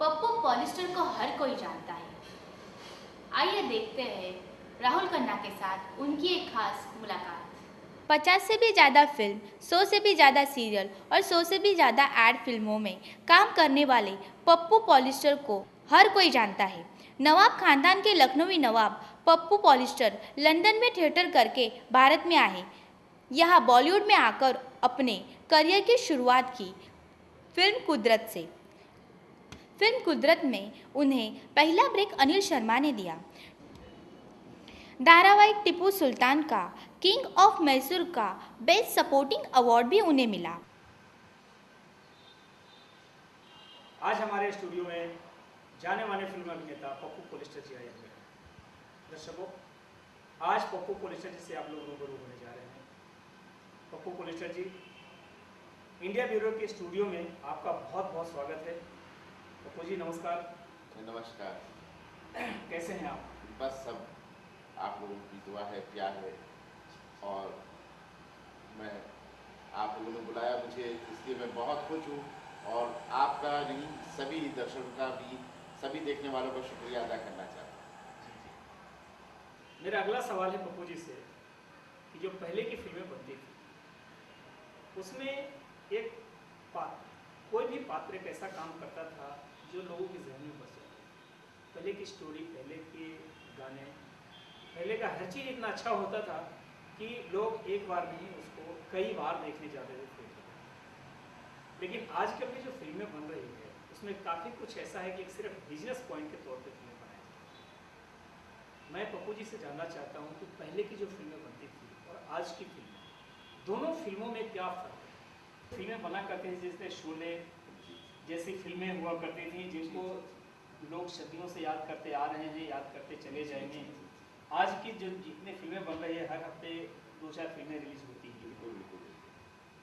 Pappu polyester को हर कोई जानता है। आइए देखते हैं राहुल खन्ना के साथ उनकी एक खास मुलाकात। 50 से भी ज़्यादा फिल्म, 100 से भी ज़्यादा सीरियल और 100 से भी ज़्यादा एड फिल्मों में काम करने वाले पप्पू पॉलिस्टर को हर कोई जानता है। नवाब खानदान के लखनवी नवाब पप्पू पॉलिस्टर लंदन में थिएटर करके भारत में आए। यहाँ बॉलीवुड में आकर अपने करियर की शुरुआत की फिल्म कुदरत से। फिल्म कुदरत में उन्हें पहला ब्रेक अनिल शर्मा ने दिया। धारावाहिक टीपू सुल्तान का किंग ऑफ मैसूर का बेस्ट सपोर्टिंग अवार्ड भी उन्हें मिला। आज हमारे स्टूडियो में जाने माने फिल्म अभिनेता पप्पू पॉलिस्टर जी आए हैं। दर्शकों, आज पप्पू पॉलिस्टर जी से आप लोग रूबरू होने जा रहे हैं। पप्पू पॉलिस्टर जी, इंडिया ब्यूरो के स्टूडियो में आपका बहुत बहुत स्वागत है। पप्पू जी नमस्कार। नमस्कार। कैसे हैं आप? बस सब आप लोगों की दुआ है, प्यार है, और मैं आप लोगों ने बुलाया मुझे, इसलिए मैं बहुत खुश हूँ, और आपका नहीं सभी दर्शकों का भी, सभी देखने वालों का शुक्रिया अदा करना चाहता हूँ। मेरा अगला सवाल है पप्पू जी से कि जो पहले की फिल्में बनती थी उसमें एक पात्र, कोई भी पात्र एक ऐसा काम करता था जो लोगों के जहन में बस जाता था। पहले की स्टोरी, पहले के गाने, पहले का हर चीज़ इतना अच्छा होता था कि लोग एक बार नहीं उसको कई बार देखने जाते थे थिएटर में। लेकिन आजकल की जो फिल्में बन रही है उसमें काफ़ी कुछ ऐसा है कि एक सिर्फ बिजनेस पॉइंट के तौर पे फिल्में बनाई जाती हैं। मैं पप्पू जी से जानना चाहता हूँ कि पहले की जो फिल्में बनती थी और आज की फिल्में, दोनों फिल्मों में क्या फ़र्क है? फिल्में बना करते थे जैसे शोले जैसी फिल्में हुआ करती थी जिनको लोग सदियों से याद करते आ रहे हैं, याद करते चले जाएंगे। आज की जो जितनी फिल्में बन रही है, हर हफ्ते 2-4 फिल्में रिलीज होती हैं,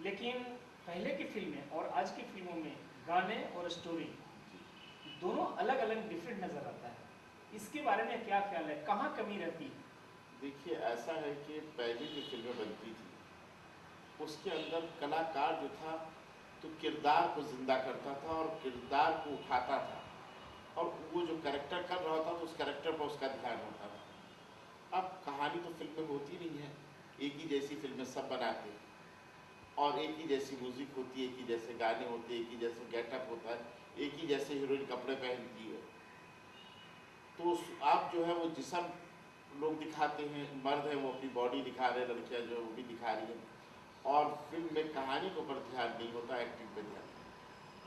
लेकिन पहले की फिल्में और आज की फिल्मों में गाने और स्टोरी दोनों अलग अलग डिफरेंट नज़र आता है। इसके बारे में क्या ख्याल है, कहाँ कमी रहती है? देखिए, ऐसा है कि पहले जो फिल्में बनती थी उसके अंदर कलाकार जो था तो किरदार को जिंदा करता था और किरदार को उठाता था, और वो जो कैरेक्टर कर रहा था तो उस कैरेक्टर पर उसका ध्यान होता था। अब कहानी तो फिल्म में होती नहीं है, एक ही जैसी फिल्में सब बनाते हैं, और एक ही जैसी म्यूजिक होती है, एक ही जैसे गाने होते हैं, एक ही जैसे गेटअप होता है, एक ही जैसे हीरोइन कपड़े पहनती है। तो आप जो है वो जिस्म लोग दिखाते हैं, मर्द है वो अपनी बॉडी दिखा रहे हैं, लड़कियाँ जो वो भी दिखा रही हैं, और फिल्म में कहानी के ऊपर ध्यान नहीं होता, एक्टिंग पे ध्यान।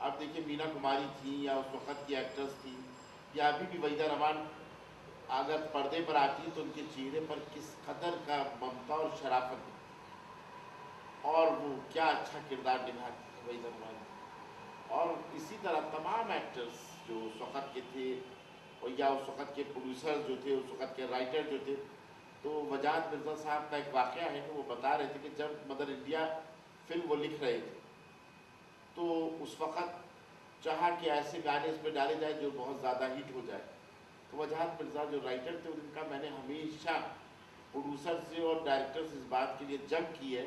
आप देखिए, मीना कुमारी थी या उस वक़्त की एक्ट्रेस थी, या अभी भी वहीदा रहमान अगर पर्दे पर आती है तो उनके चेहरे पर किस कदर का ममता और शराफत है, और वो क्या अच्छा किरदार निभाती है वहीदा रहमान। और इसी तरह तमाम एक्टर्स जो उस वक़्त के थे, और या उस वक़्त के प्रोड्यूसर जो थे, उस वक़्त के राइटर जो थे, तो वजाद मिर्ज़ा साहब का एक वाक़या है कि वो बता रहे थे कि जब मदर इंडिया फिल्म वो लिख रहे थे तो उस वक़्त चाहा कि ऐसे गाने इसमें डाले जाए जो बहुत ज़्यादा हिट हो जाए। तो वजाद मिर्ज़ा जो राइटर थे उनका, मैंने हमेशा प्रोड्यूसर से और डायरेक्टर से इस बात के लिए जंग की है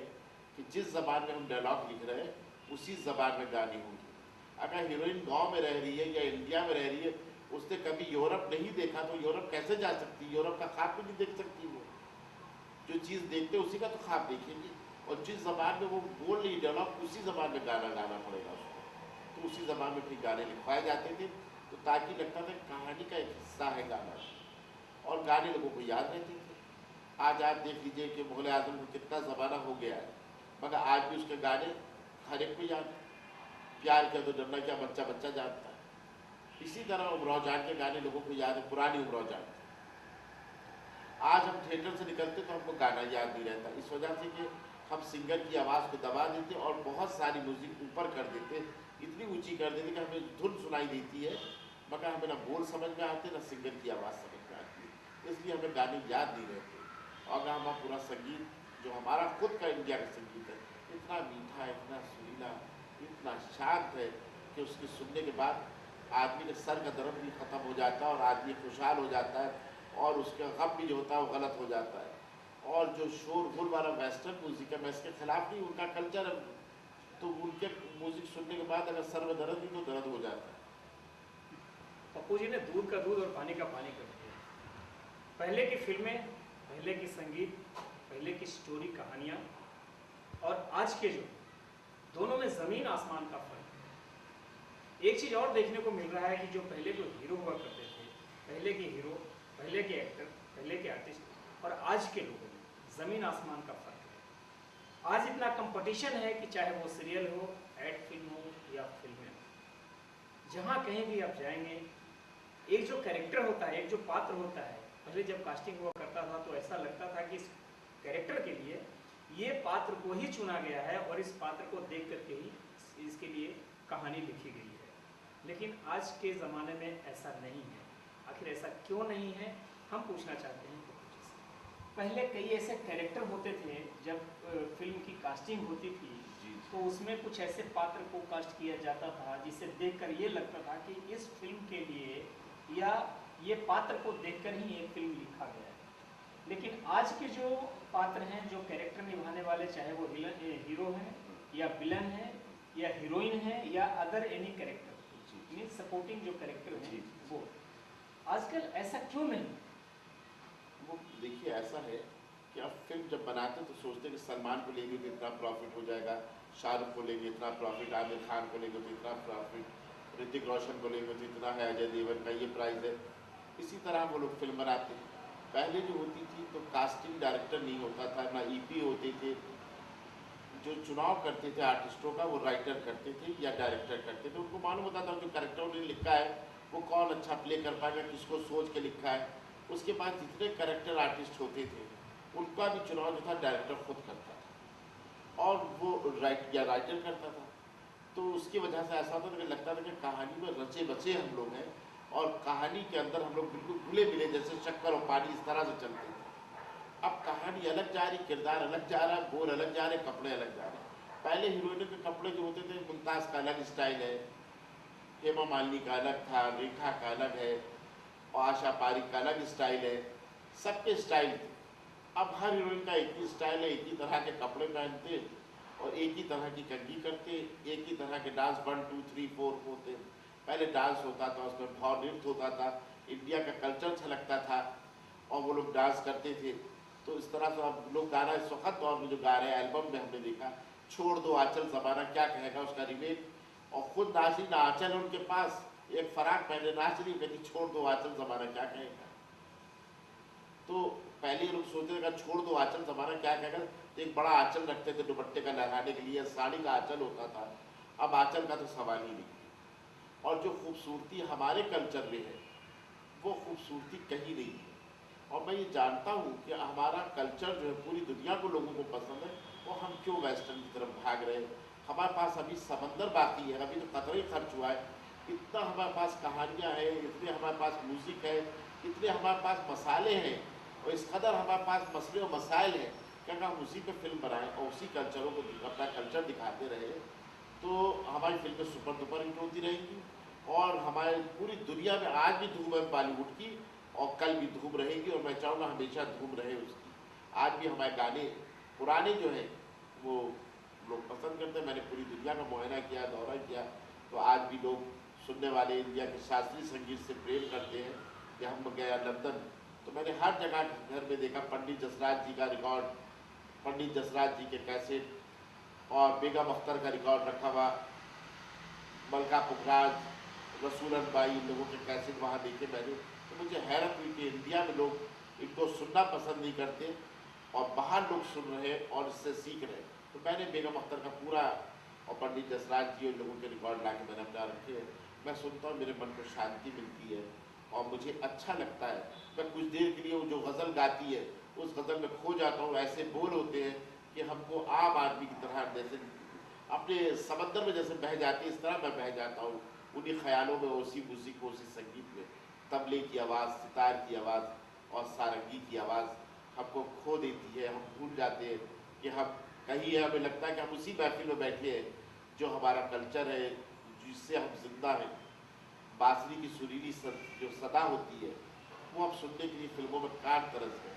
कि जिस ज़बान में हम डायलॉग लिख रहे हैं उसी ज़बान में गाने होंगे। अगर हीरोइन गाँव में रह रही है या इंडिया में रह रही है, उसने कभी यूरोप नहीं देखा तो यूरोप कैसे जा सकती है? यूरोप का ख्वाब भी नहीं देख सकती वो। जो चीज़ देखते उसी का तो ख्वाब देखेंगे, और जिस ज़बान में वो बोल रही डायलॉग उसी ज़बान में गाना गाना पड़ेगा उसको। तो उसी ज़बान में फिर गाने लिखवाए जाते थे, तो ताकि लगता था कहानी का एक हिस्सा है गाना, और गाने लोगों को याद रहते थे। आज आप देख लीजिए कि मुग़ल आज़म को कितना ज़माना हो गया है, मगर आज भी उसके गाने हर एक को याद है। प्यार किया तो डरना क्या बच्चा बच्चा जानता है। इसी तरह उमराव जान के गाने लोगों को याद है, पुरानी उमराव जान। आज हम थिएटर से निकलते तो हमको गाना याद नहीं रहता, इस वजह से कि हम सिंगर की आवाज़ को दबा देते और बहुत सारी म्यूज़िक ऊपर कर देते, इतनी ऊंची कर देते कि हमें धुन सुनाई देती है, मगर हमें ना बोल समझ में आते ना सिंगर की आवाज़ समझ में आती है, इसलिए हमें गाने याद नहीं रहते। और अगर हमारा पूरा संगीत जो हमारा खुद का इंडिया का संगीत है इतना मीठा, इतना सुरीला, इतना शांत है कि उसके सुनने के बाद आदमी के सर का दर्द भी ख़त्म हो जाता है और आदमी खुशहाल हो जाता है, और उसका गम भी जो होता है वो गलत हो जाता है। और जो शोरगुल वाला वेस्टर्न म्यूज़िक है, मैं इसके खिलाफ नहीं, उनका कल्चर है, तो उनके म्यूज़िक सुनने के बाद अगर सर में दर्द नहीं तो दर्द हो जाता है। पप्पू जी ने दूध का दूध और पानी का पानी कर दिया। पहले की फिल्में, पहले की संगीत, पहले की स्टोरी कहानियाँ और आज के जो दोनों में ज़मीन आसमान का फर्क है। एक चीज़ और देखने को मिल रहा है कि जो पहले जो हीरो हुआ करते थे, पहले के हीरो, पहले के एक्टर, पहले के आर्टिस्ट और आज के लोगों में ज़मीन आसमान का फर्क है। आज इतना कंपटीशन है कि चाहे वो सीरियल हो, एड फिल्म हो या फिल्में हो, जहाँ कहीं भी आप जाएंगे, एक जो कैरेक्टर होता है, एक जो पात्र होता है, पहले जब कास्टिंग हुआ करता था तो ऐसा लगता था कि इस कैरेक्टर के लिए ये पात्र को ही चुना गया है और इस पात्र को देख करके ही इसके लिए कहानी लिखी गई है। लेकिन आज के ज़माने में ऐसा नहीं है। आखिर ऐसा क्यों नहीं है, हम पूछना चाहते हैं पप्पू जी से। पहले कई ऐसे कैरेक्टर होते थे, जब फिल्म की कास्टिंग होती थी तो उसमें कुछ ऐसे पात्र को कास्ट किया जाता था जिसे देखकर ये लगता था कि इस फिल्म के लिए या ये पात्र को देखकर ही ये फिल्म लिखा गया है। लेकिन आज के जो पात्र हैं, जो कैरेक्टर निभाने वाले, चाहे वो हीरो हैं या विलन हैं या हीरोइन है या other any character, mean supporting जो कैरेक्टर हैं, वो आजकल ऐसा क्यों नहीं? वो देखिए, ऐसा है कि आप फिल्म जब बनाते तो सोचते हैं कि सलमान को लेंगे तो इतना प्रॉफिट हो जाएगा, शाहरुख को लेंगे इतना प्रॉफिट, आमिर खान को लेंगे तो इतना प्रॉफिट, ऋतिक रोशन को लेंगे तो इतना है, अजय देवगन का ये प्राइस है। इसी तरह वो लोग फिल्म बनाते हैं। पहले जो होती थी तो कास्टिंग डायरेक्टर नहीं होता था, ना ईपी होते थे। जो चुनाव करते थे आर्टिस्टों का, वो राइटर करते थे या डायरेक्टर करते थे। उनको मालूम होता था जो कैरेक्टर उन्होंने लिखा है वो कौन अच्छा प्ले कर पाएगा, किसको सोच के लिखा है। उसके बाद जितने कैरेक्टर आर्टिस्ट होते थे उनका भी चुनाव जो था डायरेक्टर खुद करता था और वो राइटर करता था। तो उसकी वजह से ऐसा होता था कि लगता था कि कहानी में रचे बचे हम लोग हैं और कहानी के अंदर हम लोग बिल्कुल घुले मिले, जैसे शक्कर और पानी, इस तरह से चलते थे। अब कहानी अलग जा रही, किरदार अलग जा रहा, बोल अलग जा रहे, कपड़े अलग जा रहे। पहले हीरोइनों के कपड़े जो होते थे, मुमताज़ का अलग स्टाइल है, हेमा मालिनी का अलग था, रेखा का अलग है और आशा पारिक का अलग स्टाइल है, सबके स्टाइल थे। अब हर हीरोइन का एक ही स्टाइल है, एक ही तरह के कपड़े पहनते और एक ही तरह की कंघी करते, एक ही तरह के डांस 1 2 3 4 होते। पहले डांस होता था, उसमें भाव नृत्य होता था, इंडिया का कल्चर छलकता था और वो लोग डांस करते थे। तो इस तरह से अब लोग गाना इस वक्त दौर में जो गा रहे हैं, एल्बम में हमने देखा, छोड़ दो आंचल ज़माना क्या कहेगा, उसका रिमेक, और खुद नाची ना आंचल उनके पास, एक फराक पहने नाच रही, कहती छोड़ दो आंचल ज़माना क्या कहेगा। तो पहले लोग सोचते थे छोड़ दो आंचल ज़माना क्या कहेगा, तो एक बड़ा आंचल रखते थे दुपट्टे का लहराने के लिए, साड़ी का आंचल होता था। अब आंचल का तो सवाल ही नहीं। और जो खूबसूरती हमारे कल्चर में है वो खूबसूरती कहीं नहीं है। और मैं ये जानता हूँ कि हमारा कल्चर जो है पूरी दुनिया को लोगों को पसंद है, और हम क्यों वेस्टर्न की तरफ भाग रहे हैं। हमारे पास अभी समंदर बाकी है, अभी तो कतरा ही खर्च हुआ है, इतना हमारे पास कहानियाँ हैं, इतने हमारे पास म्यूज़िक है, इतने हमारे पास मसाले हैं और इस कदर हमारे पास मसले और मसाइल हैं कि अगर हम उसी पे फिल्म बनाएं और उसी कल्चरों को अपना कल्चर दिखाते रहे तो हमारी फिल्में सुपर डुपर हिट होती रहेंगी। और हमारे पूरी दुनिया में आज भी धूम है बॉलीवुड की और कल भी धूम रहेगी, और मैं चाहूँगा हमेशा धूम रहे उसकी। आज भी हमारे गाने पुराने जो हैं वो लोग पसंद करते हैं। मैंने पूरी दुनिया का मुआयना किया, दौरा किया, तो आज भी लोग सुनने वाले इंडिया के शास्त्रीय संगीत से प्रेम करते हैं। कि हम गया लंदन तो मैंने हर जगह घर में देखा पंडित जसराज जी का रिकॉर्ड, पंडित जसराज जी के कैसेट, और बेगम अख्तर का रिकॉर्ड रखा हुआ, मलका पुखराज, रसूलन बाई, इन लोगों के कैसेट वहाँ देखे मैंने। तो मुझे हैरत हुई कि इंडिया में लोग इनको सुनना पसंद नहीं करते और बाहर लोग सुन रहे हैं और इससे सीख रहे हैं। तो मैंने बेगम अख्तर का पूरा और पंडित जसराज जी और लोगों के रिकॉर्ड ला के मैंने अपना रखे हैं। मैं सुनता हूँ, मेरे मन को शांति मिलती है और मुझे अच्छा लगता है। मैं कुछ देर के लिए वो जो गज़ल गाती है उस गज़ल में खो जाता हूँ। ऐसे बोल होते हैं कि हमको आम आदमी की तरह जैसे अपने समंदर में जैसे बह जाती है, इस तरह मैं बह जाता हूँ उन्हीं ख्यालों में, उसी म्यूज़िक, उसी संगीत में। तबले की आवाज़, सितार की आवाज़ और सारंगी की आवाज़ हमको खो देती है। हम भूल जाते हैं कि हम कहीं है, हमें लगता है कि हम उसी महफिल में बैठे हैं जो हमारा कल्चर है, जिससे हम जिंदा हैं। बांसुरी की सुरीली जो सदा होती है वो अब सुनने के लिए फिल्मों में काट तरस है।